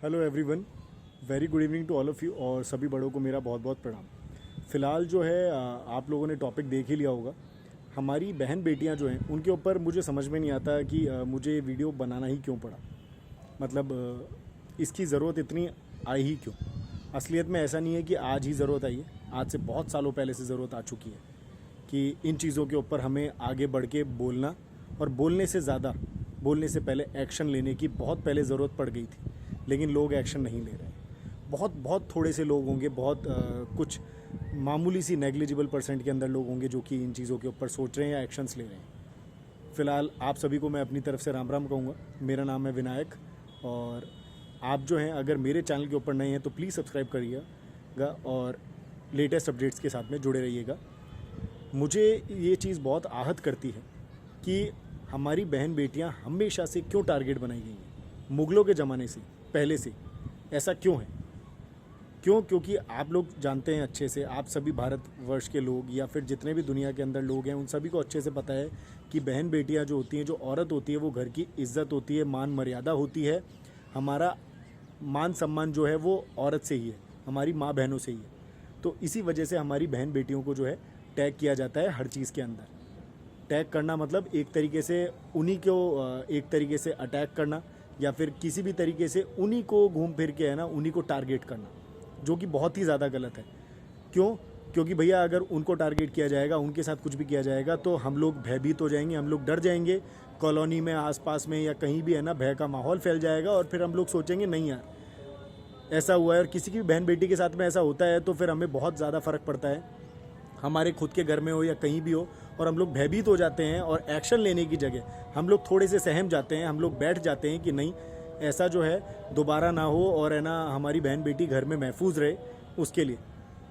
Hello everyone, very good evening to all of you. और सभी बड़ों को मेरा बहुत बहुत प्रणाम। फ़िलहाल जो है आप लोगों ने टॉपिक देख ही लिया होगा। हमारी बहन बेटियां जो हैं उनके ऊपर मुझे समझ में नहीं आता कि मुझे वीडियो बनाना ही क्यों पड़ा। मतलब इसकी ज़रूरत इतनी आई ही क्यों। असलियत में ऐसा नहीं है कि आज ही ज़रूरत आई है, आज से बहुत सालों पहले से ज़रूरत आ चुकी है कि इन चीज़ों के ऊपर हमें आगे बढ़ के बोलना, और बोलने से ज़्यादा बोलने से पहले एक्शन लेने की बहुत पहले ज़रूरत पड़ गई थी। लेकिन लोग एक्शन नहीं ले रहे हैं। बहुत बहुत थोड़े से लोग होंगे, बहुत कुछ मामूली सी नेग्लिजिबल परसेंट के अंदर लोग होंगे जो कि इन चीज़ों के ऊपर सोच रहे हैं या एक्शंस ले रहे हैं। फ़िलहाल आप सभी को मैं अपनी तरफ से राम राम कहूँगा। मेरा नाम है विनायक, और आप जो हैं अगर मेरे चैनल के ऊपर नए हैं तो प्लीज़ सब्सक्राइब करिएगा और लेटेस्ट अपडेट्स के साथ में जुड़े रहिएगा। मुझे ये चीज़ बहुत आहत करती है कि हमारी बहन बेटियां हमेशा से क्यों टारगेट बनाई गई हैं। मुग़लों के ज़माने से पहले से ऐसा क्यों है? क्योंकि आप लोग जानते हैं अच्छे से, आप सभी भारतवर्ष के लोग या फिर जितने भी दुनिया के अंदर लोग हैं उन सभी को अच्छे से पता है कि बहन बेटियां जो होती हैं, जो औरत होती है, वो घर की इज्जत होती है, मान मर्यादा होती है। हमारा मान सम्मान जो है वो औरत से ही है, हमारी माँ बहनों से ही है। तो इसी वजह से हमारी बहन बेटियों को जो है टैग किया जाता है हर चीज़ के अंदर। टैग करना मतलब एक तरीके से उन्हीं को एक तरीके से अटैक करना, या फिर किसी भी तरीके से उन्हीं को घूम फिर के है ना, उन्हीं को टारगेट करना, जो कि बहुत ही ज़्यादा गलत है। क्योंकि भैया अगर उनको टारगेट किया जाएगा, उनके साथ कुछ भी किया जाएगा तो हम लोग भयभीत हो जाएंगे, हम लोग डर जाएंगे। कॉलोनी में, आसपास में या कहीं भी है ना, भय का माहौल फैल जाएगा और फिर हम लोग सोचेंगे नहीं यार ऐसा हुआ है। और किसी की भी बहन बेटी के साथ में ऐसा होता है तो फिर हमें बहुत ज़्यादा फ़र्क पड़ता है, हमारे खुद के घर में हो या कहीं भी हो, और हम लोग भयभीत हो जाते हैं। और एक्शन लेने की जगह हम लोग थोड़े से सहम जाते हैं, हम लोग बैठ जाते हैं कि नहीं ऐसा जो है दोबारा ना हो, और है ना हमारी बहन बेटी घर में महफूज रहे उसके लिए।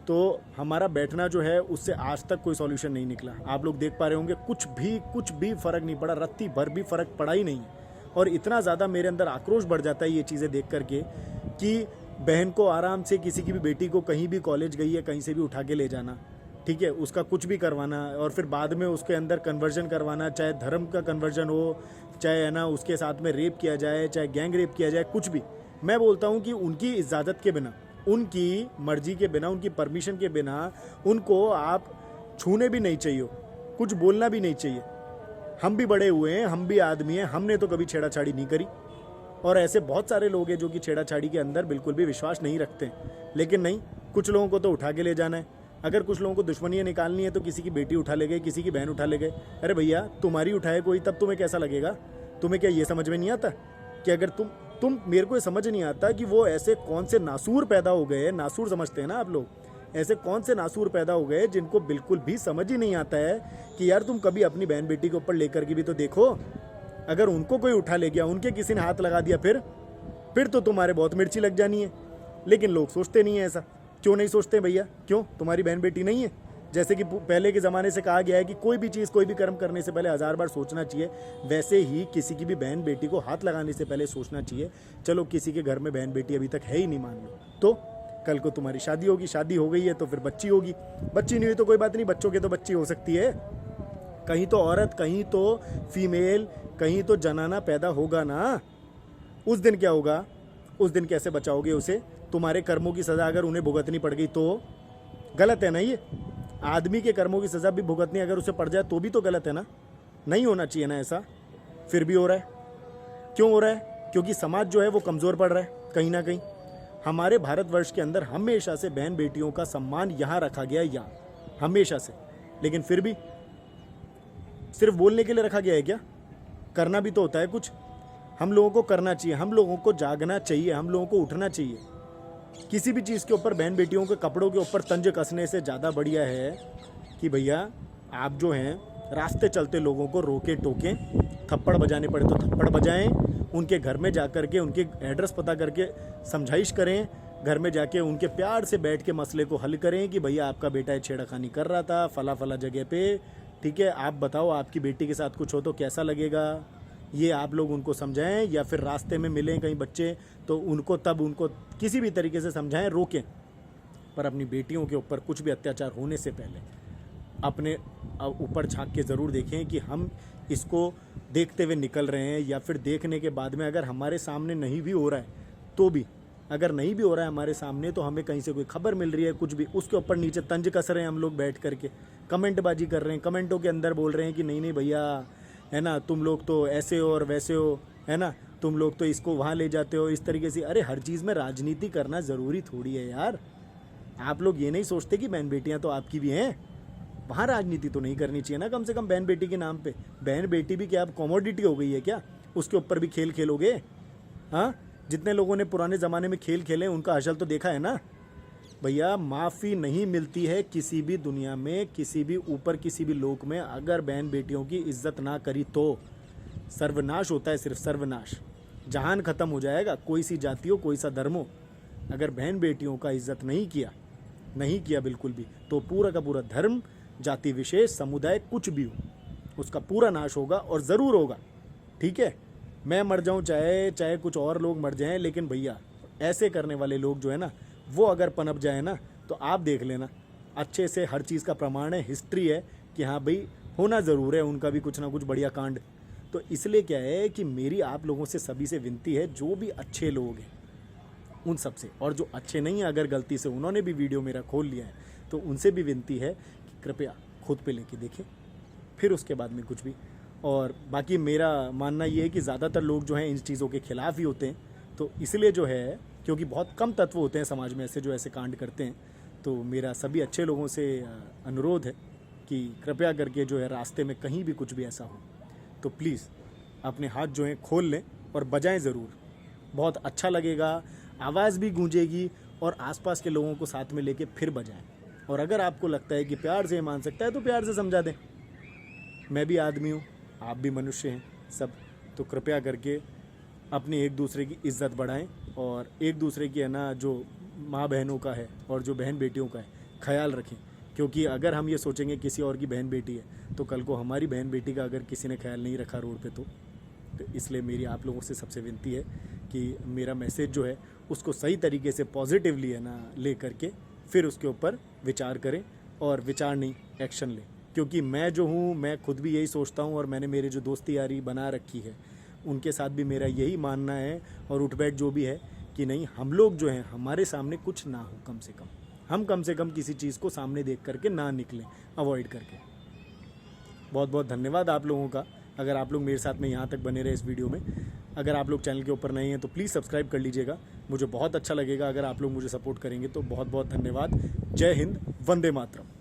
तो हमारा बैठना जो है उससे आज तक कोई सॉल्यूशन नहीं निकला। आप लोग देख पा रहे होंगे कुछ भी फ़र्क नहीं पड़ा, रत्ती भर भी फ़र्क पड़ा ही नहीं है। और इतना ज़्यादा मेरे अंदर आक्रोश बढ़ जाता है ये चीज़ें देख करके कि बहन को आराम से, किसी की भी बेटी को कहीं भी कॉलेज गई है कहीं से भी उठा के ले जाना, ठीक है, उसका कुछ भी करवाना, और फिर बाद में उसके अंदर कन्वर्जन करवाना, चाहे धर्म का कन्वर्जन हो, चाहे है ना उसके साथ में रेप किया जाए, चाहे गैंग रेप किया जाए, कुछ भी। मैं बोलता हूँ कि उनकी इजाज़त के बिना, उनकी मर्जी के बिना, उनकी परमिशन के बिना उनको आप छूने भी नहीं चाहिए, कुछ बोलना भी नहीं चाहिए। हम भी बड़े हुए हैं, हम भी आदमी हैं, हमने तो कभी छेड़ाछाड़ी नहीं करी। और ऐसे बहुत सारे लोग हैं जो कि छेड़ाछाड़ी के अंदर बिल्कुल भी विश्वास नहीं रखते। लेकिन नहीं, कुछ लोगों को तो उठा के ले जाना है। अगर कुछ लोगों को दुश्मनियाँ निकालनी है तो किसी की बेटी उठा ले गए, किसी की बहन उठा ले गए। अरे भैया, तुम्हारी उठाए कोई तब तुम्हें कैसा लगेगा? तुम्हें क्या ये समझ में नहीं आता कि अगर तुम मेरे को ये समझ नहीं आता कि वो ऐसे कौन से नासूर पैदा हो गए, नासूर समझते हैं ना आप लोग, ऐसे कौन से नासूर पैदा हो गए जिनको बिल्कुल भी समझ ही नहीं आता है कि यार तुम कभी अपनी बहन बेटी के ऊपर लेकर के भी तो देखो। अगर उनको कोई उठा ले गया, उनके किसी ने हाथ लगा दिया, फिर तो तुम्हारे बहुत मिर्ची लग जानी है। लेकिन लोग सोचते नहीं है ऐसा। क्यों नहीं सोचते भैया? क्यों? तुम्हारी बहन बेटी नहीं है? जैसे कि पहले के ज़माने से कहा गया है कि कोई भी चीज़, कोई भी कर्म करने से पहले 1000 बार सोचना चाहिए, वैसे ही किसी की भी बहन बेटी को हाथ लगाने से पहले सोचना चाहिए। चलो किसी के घर में बहन बेटी अभी तक है ही नहीं, मान लो, तो कल को तुम्हारी शादी होगी, शादी हो गई है तो फिर बच्ची होगी, बच्ची नहीं हुई तो कोई बात नहीं, बच्चों के तो बच्ची हो सकती है। कहीं तो औरत, कहीं तो फीमेल, कहीं तो जनाना पैदा होगा ना। उस दिन क्या होगा? उस दिन कैसे बचाओगे उसे? तुम्हारे कर्मों की सज़ा अगर उन्हें भुगतनी पड़ गई तो गलत है ना? ये आदमी के कर्मों की सज़ा भी भुगतनी अगर उसे पड़ जाए तो भी तो गलत है ना? नहीं होना चाहिए ना ऐसा। फिर भी हो रहा है। क्यों हो रहा है? क्योंकि समाज जो है वो कमज़ोर पड़ रहा है कहीं ना कहीं। हमारे भारतवर्ष के अंदर हमेशा से बहन बेटियों का सम्मान यहाँ रखा गया, यहाँ हमेशा से। लेकिन फिर भी सिर्फ बोलने के लिए रखा गया है क्या? करना भी तो होता है कुछ। हम लोगों को करना चाहिए, हम लोगों को जागना चाहिए, हम लोगों को उठना चाहिए। किसी भी चीज़ के ऊपर, बहन बेटियों के कपड़ों के ऊपर तंज कसने से ज़्यादा बढ़िया है कि भैया आप जो हैं रास्ते चलते लोगों को रोके टोकें, थप्पड़ बजाने पड़े तो थप्पड़ बजाएं, उनके घर में जा कर के उनके एड्रेस पता करके समझाइश करें, घर में जाके उनके प्यार से बैठ के मसले को हल करें कि भैया आपका बेटा छेड़खानी कर रहा था फला फला जगह पे, ठीक है, आप बताओ आपकी बेटी के साथ कुछ हो तो कैसा लगेगा। ये आप लोग उनको समझाएं, या फिर रास्ते में मिलें कहीं बच्चे तो उनको तब उनको किसी भी तरीके से समझाएं, रोकें। पर अपनी बेटियों के ऊपर कुछ भी अत्याचार होने से पहले अपने ऊपर झांक के ज़रूर देखें कि हम इसको देखते हुए निकल रहे हैं, या फिर देखने के बाद में अगर हमारे सामने नहीं भी हो रहा है तो भी अगर नहीं भी हो रहा है हमारे सामने तो हमें कहीं से कोई खबर मिल रही है कुछ भी, उसके ऊपर नीचे तंज कस रहे हैं हम लोग बैठ करके, कमेंटबाजी कर रहे हैं, कमेंटों के अंदर बोल रहे हैं कि नहीं नहीं भैया, है ना, तुम लोग तो ऐसे हो और वैसे हो, है ना, तुम लोग तो इसको वहाँ ले जाते हो इस तरीके से। अरे हर चीज़ में राजनीति करना ज़रूरी थोड़ी है यार। आप लोग ये नहीं सोचते कि बहन बेटियाँ तो आपकी भी हैं, वहाँ राजनीति तो नहीं करनी चाहिए ना कम से कम बहन बेटी के नाम पे। बहन बेटी भी क्या अब कॉमोडिटी हो गई है क्या, उसके ऊपर भी खेल खेलोगे? हाँ, जितने लोगों ने पुराने ज़माने में खेल खेले उनका हशल तो देखा है ना भैया। माफ़ी नहीं मिलती है किसी भी दुनिया में, किसी भी ऊपर किसी भी लोक में, अगर बहन बेटियों की इज्जत ना करी तो सर्वनाश होता है, सिर्फ सर्वनाश, जहान ख़त्म हो जाएगा। कोई सी जाति हो, कोई सा धर्म हो, अगर बहन बेटियों का इज्जत नहीं किया बिल्कुल भी, तो पूरा का पूरा धर्म, जाति विशेष, समुदाय, कुछ भी हो, उसका पूरा नाश होगा और ज़रूर होगा। ठीक है, मैं मर जाऊं चाहे कुछ और लोग मर जाएं, लेकिन भैया ऐसे करने वाले लोग जो है ना, वो अगर पनप जाए ना, तो आप देख लेना अच्छे से, हर चीज़ का प्रमाण है, हिस्ट्री है कि हाँ भाई होना ज़रूर है उनका भी कुछ ना कुछ बढ़िया कांड। तो इसलिए क्या है कि मेरी आप लोगों से सभी से विनती है, जो भी अच्छे लोग हैं उन सब से, और जो अच्छे नहीं हैं अगर गलती से उन्होंने भी वीडियो मेरा खोल लिया है, तो उनसे भी विनती है कि कृपया खुद पे लेके देखें, फिर उसके बाद में कुछ भी। और बाकी मेरा मानना ये है कि ज़्यादातर लोग जो हैं इन चीज़ों के खिलाफ़ ही होते हैं, तो इसलिए जो है, क्योंकि बहुत कम तत्व होते हैं समाज में ऐसे जो ऐसे कांड करते हैं, तो मेरा सभी अच्छे लोगों से अनुरोध है कि कृपया करके जो है रास्ते में कहीं भी कुछ भी ऐसा हो तो प्लीज़ अपने हाथ जो हैं खोल लें और बजाएं ज़रूर, बहुत अच्छा लगेगा, आवाज़ भी गूंजेगी, और आसपास के लोगों को साथ में लेके फिर बजाएं। और अगर आपको लगता है कि प्यार से मान सकता है तो प्यार से समझा दें, मैं भी आदमी हूँ, आप भी मनुष्य हैं सब, तो कृपया करके अपनी एक दूसरे की इज्जत बढ़ाएं, और एक दूसरे की है ना जो माँ बहनों का है और जो बहन बेटियों का है ख्याल रखें। क्योंकि अगर हम ये सोचेंगे किसी और की बहन बेटी है, तो कल को हमारी बहन बेटी का अगर किसी ने ख्याल नहीं रखा रोड पे तो इसलिए मेरी आप लोगों से सबसे विनती है कि मेरा मैसेज जो है उसको सही तरीके से पॉजिटिवली है ना ले करके फिर उसके ऊपर विचार करें, और विचार नहीं एक्शन लें। क्योंकि मैं जो हूँ, मैं खुद भी यही सोचता हूँ, और मैंने मेरे जो दोस्ती यारी बना रखी है उनके साथ भी मेरा यही मानना है और उठ बैठ जो भी है कि नहीं, हम लोग जो हैं हमारे सामने कुछ ना हो, कम से कम किसी चीज़ को सामने देख करके ना निकलें, अवॉइड करके। बहुत बहुत धन्यवाद आप लोगों का, अगर आप लोग मेरे साथ में यहाँ तक बने रहे इस वीडियो में। अगर आप लोग चैनल के ऊपर नए हैं तो प्लीज़ सब्सक्राइब कर लीजिएगा, मुझे बहुत अच्छा लगेगा अगर आप लोग मुझे सपोर्ट करेंगे, तो बहुत बहुत धन्यवाद। जय हिंद, वंदे मातरम।